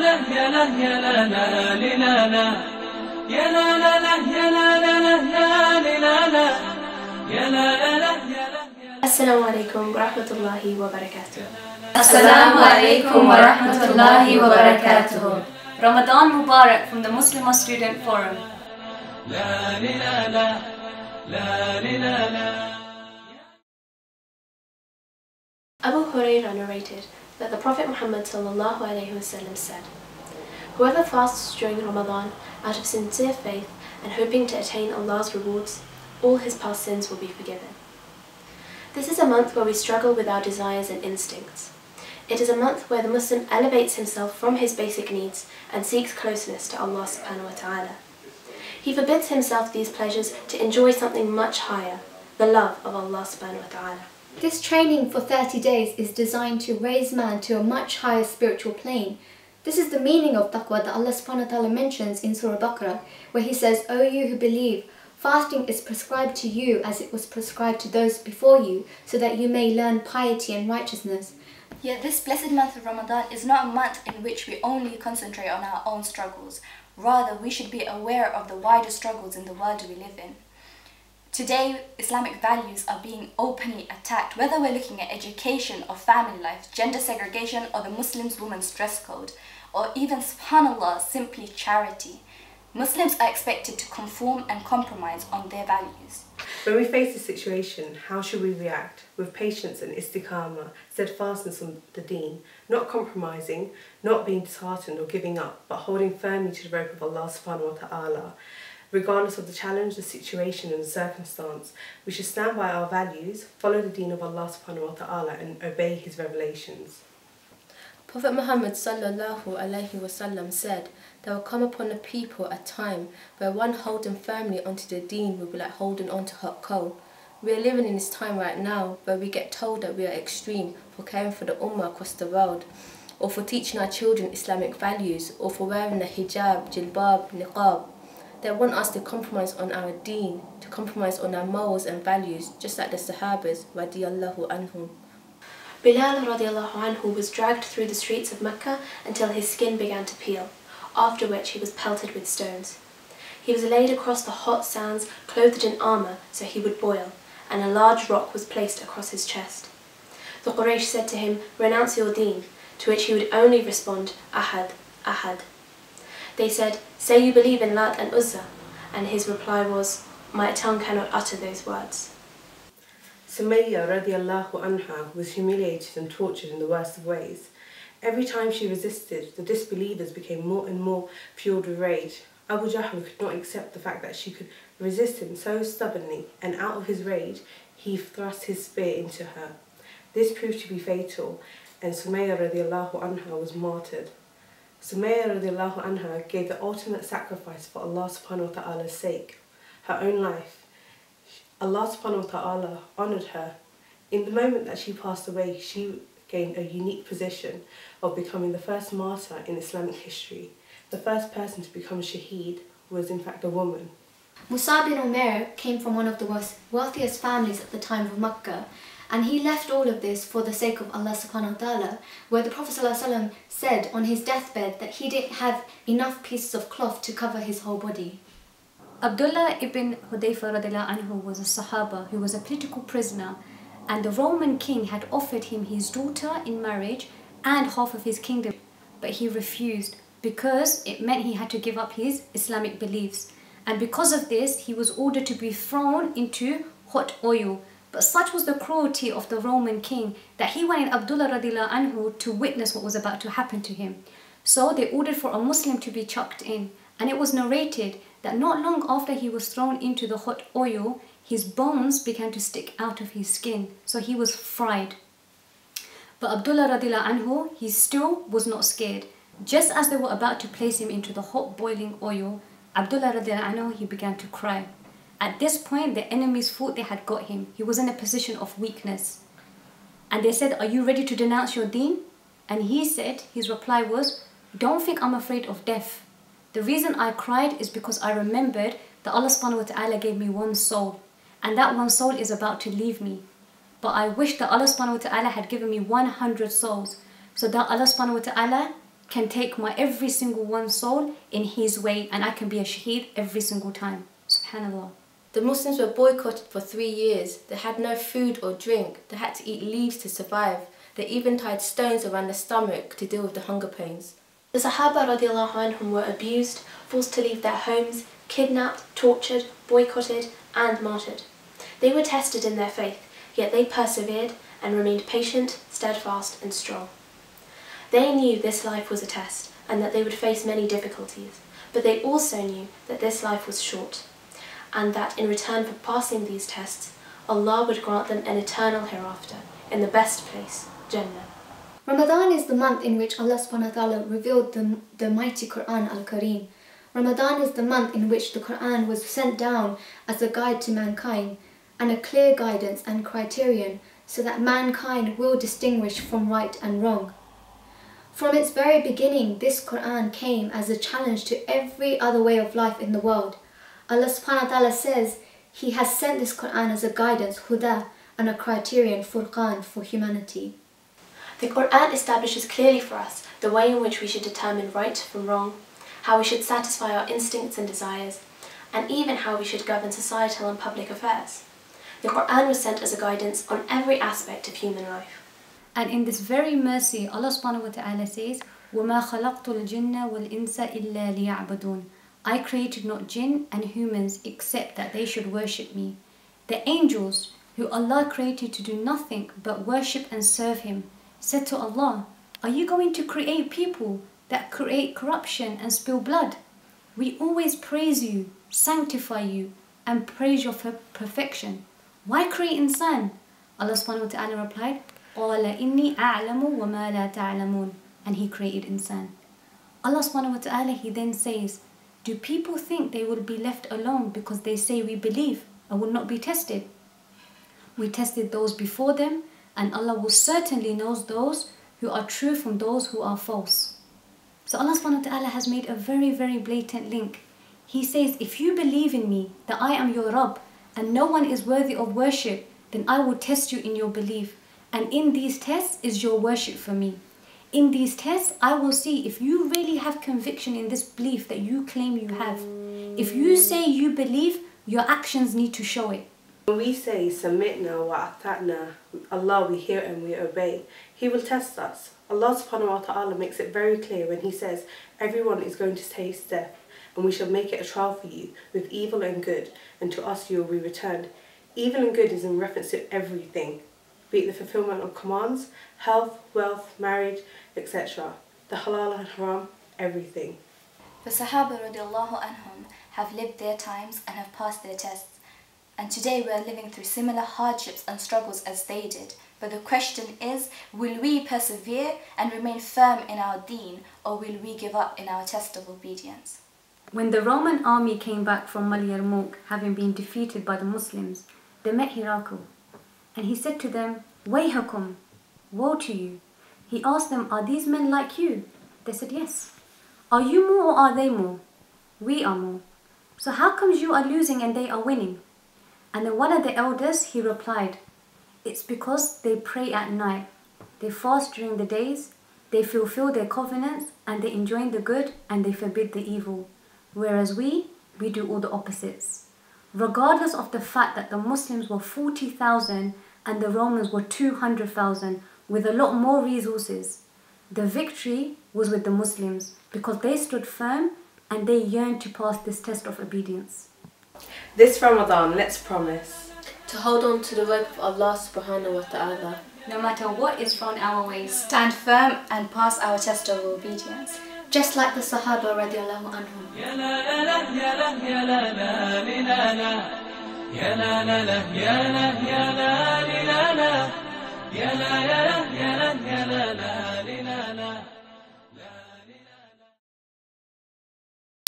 لا يا لا يا لا لا لا لا يا لا لا لا يا لا لا لا لا لا يا لا لا لا يا لا. Assalamu alaikum wa rahmatullahi wa barakatuh. Assalamu alaikum wa rahmatullahi wa barakatuh. Ramadan Mubarak from the Muslimah Student Forum. La la la la la la. Abu Hurairah narrated that the Prophet Muhammad sallallahu alaihi wasallam said, "Whoever fasts during Ramadan out of sincere faith and hoping to attain Allah's rewards, all his past sins will be forgiven." This is a month where we struggle with our desires and instincts. It is a month where the Muslim elevates himself from his basic needs and seeks closeness to Allah subhanahu wa ta'ala. He forbids himself these pleasures to enjoy something much higher, the love of Allah subhanahu wa ta'ala. This training for 30 days is designed to raise man to a much higher spiritual plane. This is the meaning of taqwa that Allah subhanahu wa ta'ala mentions in Surah Baqarah, where He says, "O you who believe, fasting is prescribed to you as it was prescribed to those before you, so that you may learn piety and righteousness." Yet this blessed month of Ramadan is not a month in which we only concentrate on our own struggles. Rather, we should be aware of the wider struggles in the world we live in. Today, Islamic values are being openly attacked, whether we're looking at education or family life, gender segregation or the Muslims women's dress code, or even, subhanallah, simply charity. Muslims are expected to conform and compromise on their values. When we face this situation, how should we react? With patience and istiqamah, steadfastness on the deen, not compromising, not being disheartened or giving up, but holding firmly to the rope of Allah subhanahu wa ta'ala. Regardless of the challenge, the situation and the circumstance, we should stand by our values, follow the deen of Allah subhanahu wa ta'ala and obey His revelations. Prophet Muhammad sallallahu alaihi wasallam said, "There will come upon the people a time where one holding firmly onto the deen will be like holding onto hot coal." We are living in this time right now where we get told that we are extreme for caring for the ummah across the world, or for teaching our children Islamic values, or for wearing the hijab, jilbab, niqab. They want us to compromise on our deen, to compromise on our morals and values, just like the sahabas radiyallahu anhum. Bilal radiallahu anhu was dragged through the streets of Mecca until his skin began to peel, after which he was pelted with stones. He was laid across the hot sands, clothed in armour so he would boil, and a large rock was placed across his chest. The Quraysh said to him, "Renounce your deen," to which he would only respond, "Ahad, Ahad." They said, "Say you believe in Lat and Uzza," and his reply was, "My tongue cannot utter those words." Sumayya radiallahu anha was humiliated and tortured in the worst of ways. Every time she resisted, the disbelievers became more and more fueled with rage. Abu Jahl could not accept the fact that she could resist him so stubbornly, and out of his rage, he thrust his spear into her. This proved to be fatal, and Sumayya radiallahu anha was martyred. Sumayya radiallahu anha gave the ultimate sacrifice for Allah subhanahu wa ta'ala's sake, her own life. Allah subhanahu wa ta'ala honoured her. In the moment that she passed away, she gained a unique position of becoming the first martyr in Islamic history. The first person to become shaheed was in fact a woman. Musa bin Umair came from one of the wealthiest families at the time of Makkah, and he left all of this for the sake of Allah subhanahu wa ta'ala, where the Prophet ﷺ said on his deathbed that he didn't have enough pieces of cloth to cover his whole body. Abdullah ibn Hudayfa radiallahu anhu was a sahaba who was a political prisoner, and the Roman king had offered him his daughter in marriage and half of his kingdom, but he refused because it meant he had to give up his Islamic beliefs, and because of this he was ordered to be thrown into hot oil. But such was the cruelty of the Roman king that he wanted Abdullah radiallahu anhu to witness what was about to happen to him. So they ordered for a Muslim to be chucked in, and it was narrated that not long after he was thrown into the hot oil, his bones began to stick out of his skin, so he was fried. But Abdullah radiallahu anhu, he still was not scared. Just as they were about to place him into the hot boiling oil, Abdullah radiallahu anhu, he began to cry. At this point, the enemies thought they had got him. He was in a position of weakness. And they said, "Are you ready to denounce your deen?" And he said, his reply was, "Don't think I'm afraid of death. The reason I cried is because I remembered that Allah subhanahu wa ta'ala gave me one soul, and that one soul is about to leave me. But I wish that Allah subhanahu wa ta'ala had given me 100 souls, so that Allah subhanahu wa ta'ala can take my every single one soul in his way, and I can be a shaheed every single time. Subhanallah. The Muslims were boycotted for 3 years. They had no food or drink. They had to eat leaves to survive. They even tied stones around their stomach to deal with the hunger pains. The sahaba radiallahu anhum were abused, forced to leave their homes, kidnapped, tortured, boycotted and martyred. They were tested in their faith, yet they persevered and remained patient, steadfast and strong. They knew this life was a test and that they would face many difficulties, but they also knew that this life was short, and that in return for passing these tests, Allah would grant them an eternal hereafter in the best place, Jannah. Ramadan is the month in which Allah subhanahu wa ta'ala revealed the mighty Quran al-Kareem. Ramadan is the month in which the Quran was sent down as a guide to mankind and a clear guidance and criterion so that mankind will distinguish from right and wrong. From its very beginning, this Quran came as a challenge to every other way of life in the world. Allah subhanahu wa ta'ala says He has sent this Quran as a guidance, huda, and a criterion, furqan, for humanity. The Quran establishes clearly for us the way in which we should determine right from wrong, how we should satisfy our instincts and desires, and even how we should govern societal and public affairs. The Quran was sent as a guidance on every aspect of human life. And in this very mercy, Allah subhanahu wa ta'ala says, وَمَا خَلَقْتُ الْجِنَّ وَالْإِنسَ إِلَّا لِيَعْبُدُونَ. I created not jinn and humans except that they should worship me. The angels, who Allah created to do nothing but worship and serve Him, said to Allah, are you going to create people that create corruption and spill blood? We always praise you, sanctify you, and praise your perfection. Why create insan? Allah subhanahu wa ta'ala replied, قَالَ إِنِّي أَعْلَمُ وَمَا لَا تَعْلَمُونَ. And He created insan. Allah subhanahu wa ta'ala, He then says, do people think they will be left alone because they say we believe and will not be tested? We tested those before them, and Allah will certainly know those who are true from those who are false. So Allah subhanahu wa ta'ala has made a very, very blatant link. He says, if you believe in me, that I am your Rabb, and no one is worthy of worship, then I will test you in your belief. And in these tests is your worship for me. In these tests, I will see if you really have conviction in this belief that you claim you have. If you say you believe, your actions need to show it. When we say, Samitna wa ata'na, Allah, we hear and we obey, He will test us. Allah subhanahu wa ta'ala makes it very clear when He says, everyone is going to taste death, and we shall make it a trial for you, with evil and good, and to us you will be returned. Evil and good is in reference to everything, be it the fulfillment of commands, health, wealth, marriage, etc. The halal and haram, everything. The sahaba radiallahu anhum have lived their times and have passed their tests. And today we are living through similar hardships and struggles as they did. But the question is, will we persevere and remain firm in our deen, or will we give up in our test of obedience? When the Roman army came back from Yarmouk, having been defeated by the Muslims, they met Hirakl. And he said to them, Wayhakum, woe to you. He asked them, are these men like you? They said, yes. Are you more or are they more? We are more. So how comes you are losing and they are winning? And then one of the elders, he replied, it's because they pray at night, they fast during the days, they fulfill their covenants, and they enjoin the good and they forbid the evil. Whereas we do all the opposites. Regardless of the fact that the Muslims were 40,000 and the Romans were 200,000 with a lot more resources, the victory was with the Muslims because they stood firm and they yearned to pass this test of obedience. This Ramadan, let's promise to hold on to the rope of Allah subhanahu wa ta'ala. No matter what is thrown our way, stand firm and pass our test of obedience. Just like the Sahaba radiallahu anhum. Ya la la la, ya la ya la la li la la. Ya la la la, ya la ya la li la la. Ya la ya la, ya la ya la la.